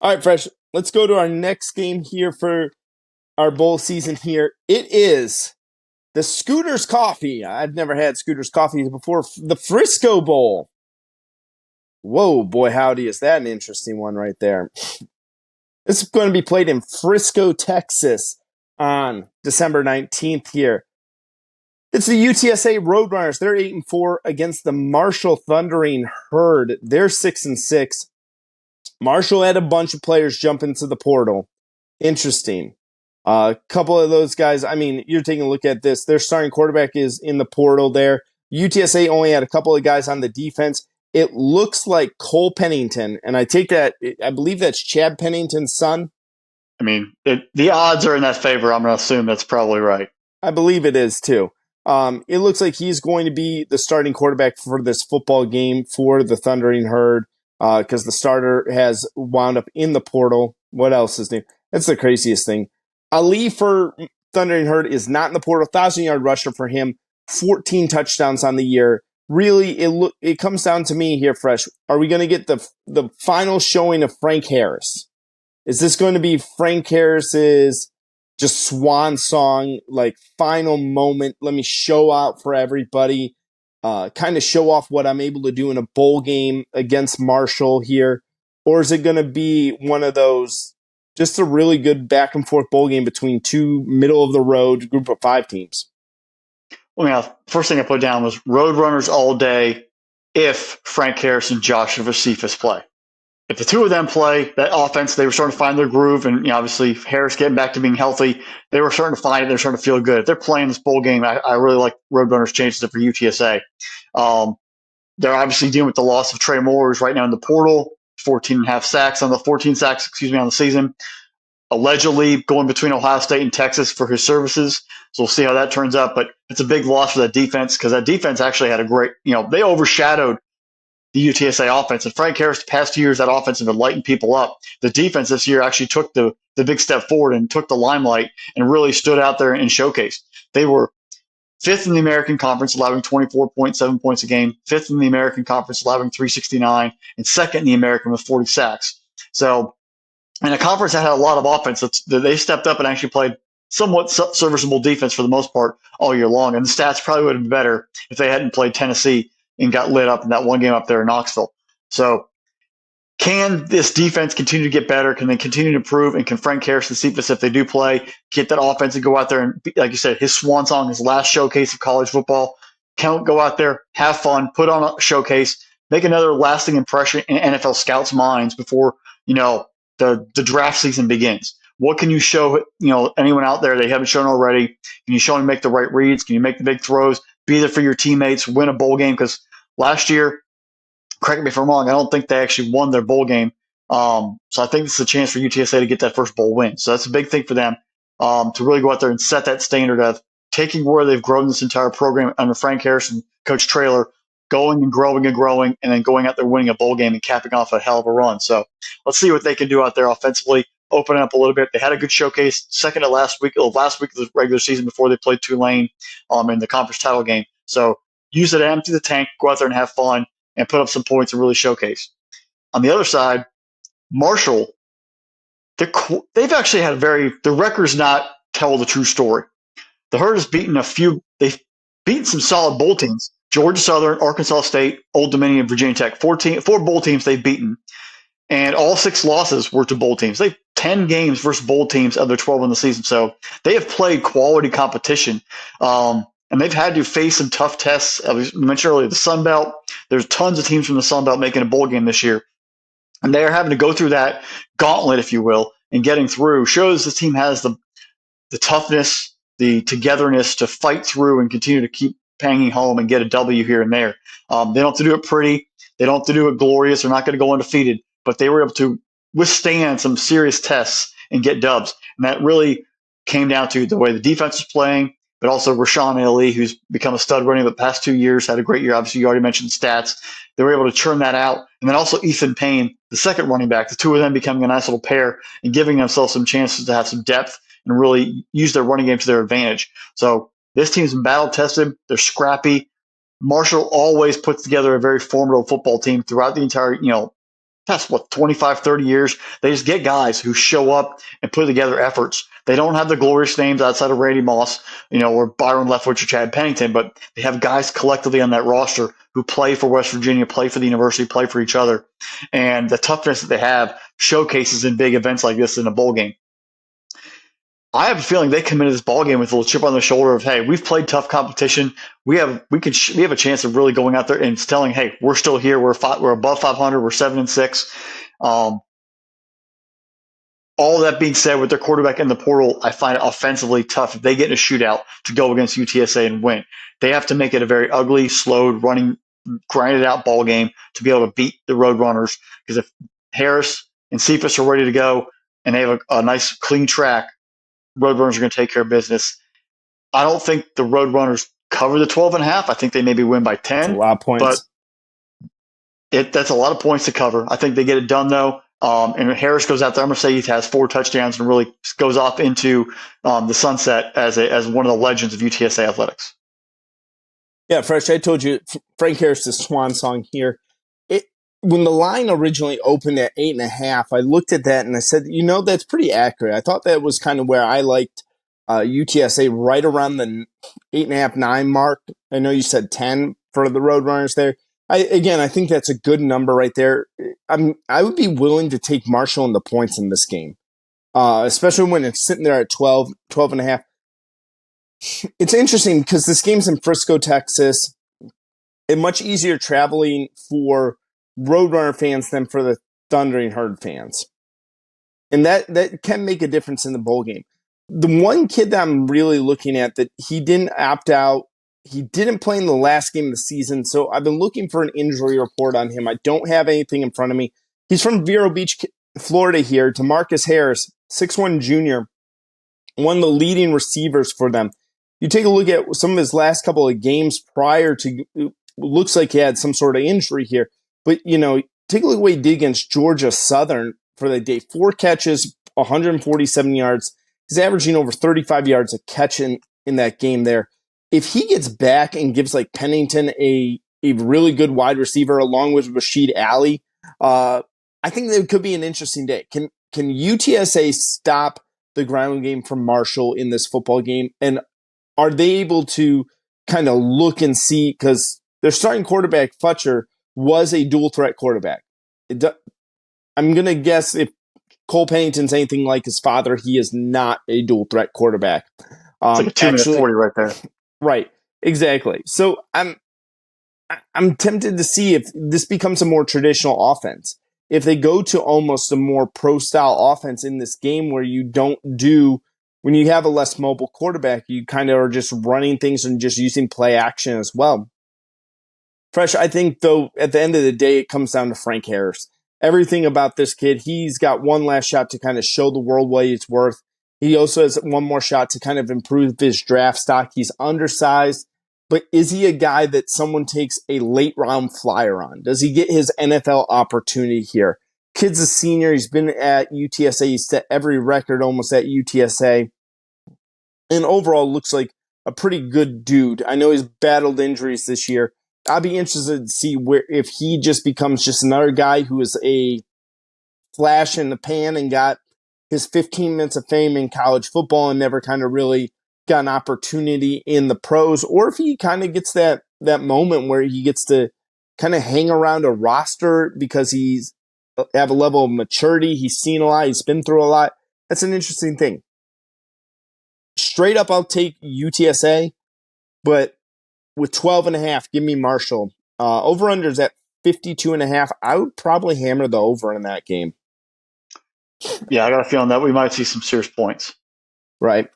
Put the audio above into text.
All right, Fresh. Let's go to our next game here for our bowl season here. It is the Scooters Coffee. I've never had Scooters Coffee before. The Frisco Bowl. Whoa, boy, howdy. Is that an interesting one right there? This is going to be played in Frisco, Texas on December 19th here. It's the UTSA Roadrunners. They're 8-4 against the Marshall Thundering Herd. They're 6-6. Marshall had a bunch of players jump into the portal. Interesting. A couple of those guys, I mean, you're taking a look at this. Their starting quarterback is in the portal there. UTSA only had a couple of guys on the defense. It looks like Cole Pennington, and I believe that's Chad Pennington's son. I mean, the odds are in that favor. I'm going to assume that's probably right. I believe it is too. It looks like he's going to be the starting quarterback for this football game for the Thundering Herd because the starter has wound up in the portal. What else is new? That's the craziest thing. Ali for Thundering Herd is not in the portal. 1,000-yard rusher for him. 14 touchdowns on the year. Really, it comes down to me here, Fresh. Are we going to get the final showing of Frank Harris? Is this going to be Frank Harris's just swan song, like final moment? Let me show out for everybody. Kind of show off what I'm able to do in a bowl game against Marshall here. Or is it going to be one of those, just a really good back and forth bowl game between two middle of the road group of 5 teams? Well, yeah, first thing I put down was Roadrunners all day if Frank Harris and Joshua Cephas play. If the two of them play, that offense, they were starting to find their groove, and obviously Harris getting back to being healthy, they were starting to find it. They're starting to feel good. If they're playing this bowl game, I really like Roadrunners changes it for UTSA. They're obviously dealing with the loss of Trey Moore, who's right now in the portal, 14 sacks on the season. Allegedly going between Ohio State and Texas for his services. So we'll see how that turns out. But it's a big loss for that defense because that defense actually had a great, they overshadowed the UTSA offense. And Frank Harris, the past 2 years, that offense have been lighting people up. The defense this year actually took the big step forward and took the limelight and really stood out there and showcased. They were 5th in the American Conference, allowing 24.7 points a game, 5th in the American Conference, allowing 369, and 2nd in the American with 40 sacks. So, and a conference that had a lot of offense, they stepped up and actually played somewhat serviceable defense for the most part all year long. And the stats probably would have been better if they hadn't played Tennessee and got lit up in that one game up there in Knoxville. So can this defense continue to get better? Can they continue to improve? And can Frank Harris and Cephas, if they do play, get that offense and go out there and, like you said, his swan song, his last showcase of college football, go out there, have fun, put on a showcase, make another lasting impression in NFL scouts' minds before, the draft season begins. What can you show, anyone out there they haven't shown already? Can you show them make the right reads? Can you make the big throws? Be there for your teammates, win a bowl game? Because last year, correct me if I'm wrong, I don't think they actually won their bowl game. So I think this is a chance for UTSA to get that first bowl win. So that's a big thing for them to really go out there and set that standard of taking where they've grown this entire program under Frank Harris and Coach Traylor, going and growing, and then going out there winning a bowl game and capping off a hell of a run. So let's see what they can do out there offensively, opening up a little bit. They had a good showcase second to last week of the regular season before they played Tulane in the conference title game. So use it to empty the tank, go out there and have fun, and put up some points and really showcase. On the other side, Marshall, they've actually had the records not tell the true story. The Herd has beaten they've beaten some solid bowl teams. Georgia Southern, Arkansas State, Old Dominion, Virginia Tech. 4 bowl teams they've beaten. And all 6 losses were to bowl teams. They've 10 games versus bowl teams of their 12 in the season. So they have played quality competition. And they've had to face some tough tests. As we mentioned earlier, the Sun Belt. There's tons of teams from the Sun Belt making a bowl game this year. And they are having to go through that gauntlet, if you will, and getting through. Shows this team has the toughness, the togetherness to fight through and continue to keep hanging home and get a W here and there. They don't have to do it pretty. They don't have to do it glorious. They're not going to go undefeated. But they were able to withstand some serious tests and get dubs. And that really came down to the way the defense is playing, but also Rashawn Ali, who's become a stud running the past 2 years, had a great year. Obviously, you already mentioned stats. They were able to churn that out. And then also Ethan Payne, the second running back, the two of them becoming a nice little pair and giving themselves some chances to have some depth and really use their running game to their advantage. So this team's been battle tested. They're scrappy. Marshall always puts together a very formidable football team throughout the entire, past what 25, 30 years. They just get guys who show up and put together efforts. They don't have the glorious names outside of Randy Moss, or Byron Leftwich or Chad Pennington, but they have guys collectively on that roster who play for West Virginia, play for the university, play for each other. And the toughness that they have showcases in big events like this in a bowl game. I have a feeling they come into this ball game with a little chip on their shoulder of, hey, we've played tough competition. We have a chance of really going out there and telling, hey, we're still here. We're above 500. We're 7-6. Um, all that being said, with their quarterback in the portal, I find it offensively tough if they get in a shootout to go against UTSA and win. They have to make it a very ugly, slowed, running, grinded out ball game to be able to beat the Roadrunners. Because if Harris and Cephas are ready to go and they have a nice, clean track, Roadrunners are going to take care of business. I don't think the Roadrunners cover the 12.5. I think they maybe win by It's a 10, lot of but points. that's a lot of points to cover. I think they get it done though. And Harris goes out there. I'm going to say he has 4 touchdowns and really goes off into the sunset as one of the legends of UTSA athletics. Yeah, Fresh, I told you, Frank Harris's swan song here. When the line originally opened at 8.5, I looked at that and I said, that's pretty accurate. I thought that was kind of where I liked UTSA, right around the 8.5, 9 mark. I know you said 10 for the Roadrunners there. I think that's a good number right there. I would be willing to take Marshall in the points in this game, especially when it's sitting there at 12.5. It's interesting because this game's in Frisco, Texas, and much easier traveling for Roadrunner fans than for the Thundering Herd fans. And that can make a difference in the bowl game. The one kid that I'm really looking at that he didn't opt out, he didn't play in the last game of the season, so I've been looking for an injury report on him. I don't have anything in front of me. He's from Vero Beach, Florida here, DeMarcus Harris, 6'1 junior, one of the leading receivers for them. You take a look at some of his last couple of games prior to, it looks like he had some sort of injury here. But, take a look at what he did against Georgia Southern for the day. 4 catches, 147 yards. He's averaging over 35 yards a catch in that game there. If he gets back and gives like Pennington a really good wide receiver along with Rashid Ali, I think that could be an interesting day. Can UTSA stop the ground game from Marshall in this football game? And are they able to kind of look and see, because their starting quarterback, Fletcher, was a dual threat quarterback. I'm going to guess if Cole Pennington's anything like his father, he is not a dual threat quarterback. It's like a 2-minute 40 right there. Right, exactly. So I'm tempted to see if this becomes a more traditional offense. If they go to almost a more pro-style offense in this game where you don't do, when you have a less mobile quarterback, you kind of are just running things and just using play action as well. Fresh, I think, though, at the end of the day, it comes down to Frank Harris. Everything about this kid, he's got one last shot to kind of show the world what he's worth. He also has one more shot to kind of improve his draft stock. He's undersized, but is he a guy that someone takes a late round flyer on? Does he get his NFL opportunity here? Kid's a senior. He's been at UTSA. He's set every record almost at UTSA. And overall looks like a pretty good dude. I know he's battled injuries this year. I'll be interested to see if he just becomes just another guy who is a flash in the pan and got his 15 minutes of fame in college football and never kind of really got an opportunity in the pros, or if he kind of gets that moment where he gets to kind of hang around a roster because he's have a level of maturity. He's seen a lot. He's been through a lot. That's an interesting thing. Straight up, I'll take UTSA, but with 12.5, give me Marshall. Over-under's at 52.5. I would probably hammer the over in that game. Yeah, I got a feeling that we might see some serious points. Right.